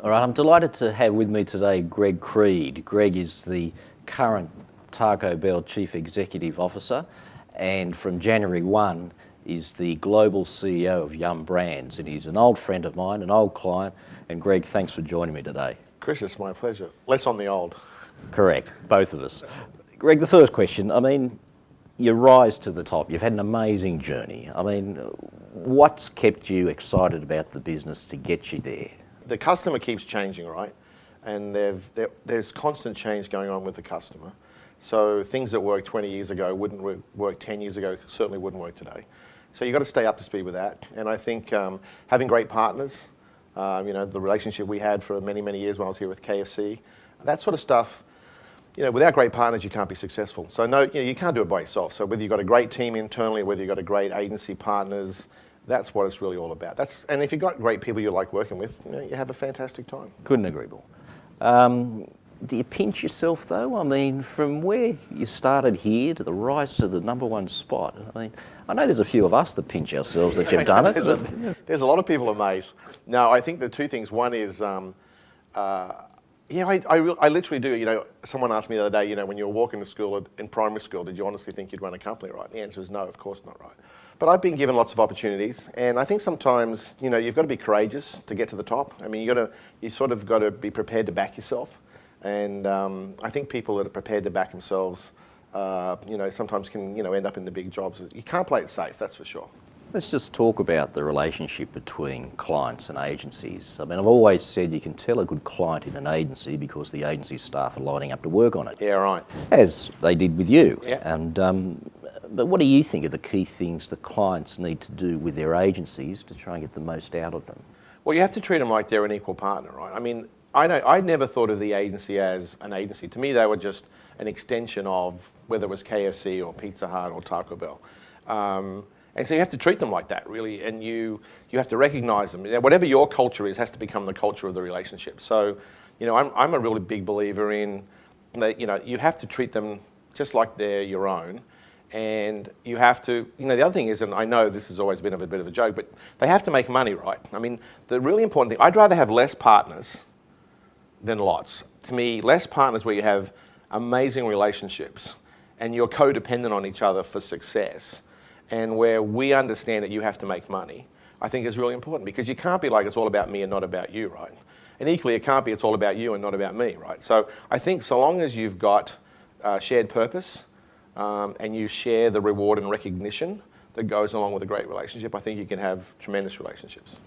All right, I'm delighted to have with me today Greg Creed. Greg is the current Taco Bell Chief Executive Officer, and from January 1 is the Global CEO of Yum Brands, and he's an old friend of mine, an old client. And Greg, thanks for joining me today. Chris, it's my pleasure. Less on the old. Correct, both of us. Greg, the first question, your rise to the top, you've had an amazing journey. What's kept you excited about the business to get you there? The customer keeps changing, right? And there's constant change going on with the customer. So things that worked 20 years ago wouldn't work 10 years ago, certainly wouldn't work today. So you've got to stay up to speed with that. And I think having great partners, the relationship we had for many, many years when I was here with KFC, that sort of stuff, without great partners, you can't be successful. So no, you can't do it by yourself. So whether you've got a great team internally, whether you've got a great agency partners, that's what it's really all about. And if you've got great people you like working with, you have a fantastic time. Couldn't agree more. Do you pinch yourself though? From where you started here to the rise to the #1 spot, I know there's a few of us that pinch ourselves that you've done it. There's a lot of people amazed. No, I think the two things. One is, I literally do. Someone asked me the other day, when you were walking to school in primary school, did you honestly think you'd run a company, right? And the answer is no, of course not, right? But I've been given lots of opportunities, and I think sometimes, you've got to be courageous to get to the top. You sort of got to be prepared to back yourself. And I think people that are prepared to back themselves, sometimes can, end up in the big jobs. You can't play it safe, that's for sure. Let's just talk about the relationship between clients and agencies. I've always said you can tell a good client in an agency because the agency staff are lining up to work on it. Yeah, right. As they did with you. Yeah. But what do you think are the key things the clients need to do with their agencies to try and get the most out of them? Well, you have to treat them like they're an equal partner, right? I never thought of the agency as an agency. To me, they were just an extension of whether it was KFC or Pizza Hut or Taco Bell. And so you have to treat them like that, really, and you have to recognise them. Whatever your culture is has to become the culture of the relationship. So, I'm a really big believer in that, you have to treat them just like they're your own. And you have to, the other thing is, and I know this has always been a bit of a joke, but they have to make money, right? The really important thing, I'd rather have less partners than lots. To me, less partners where you have amazing relationships and you're codependent on each other for success, and where we understand that you have to make money, I think is really important, because you can't be like, it's all about me and not about you, right? And equally, it can't be, it's all about you and not about me, right? So I think so long as you've got shared purpose, and you share the reward and recognition that goes along with a great relationship, I think you can have tremendous relationships.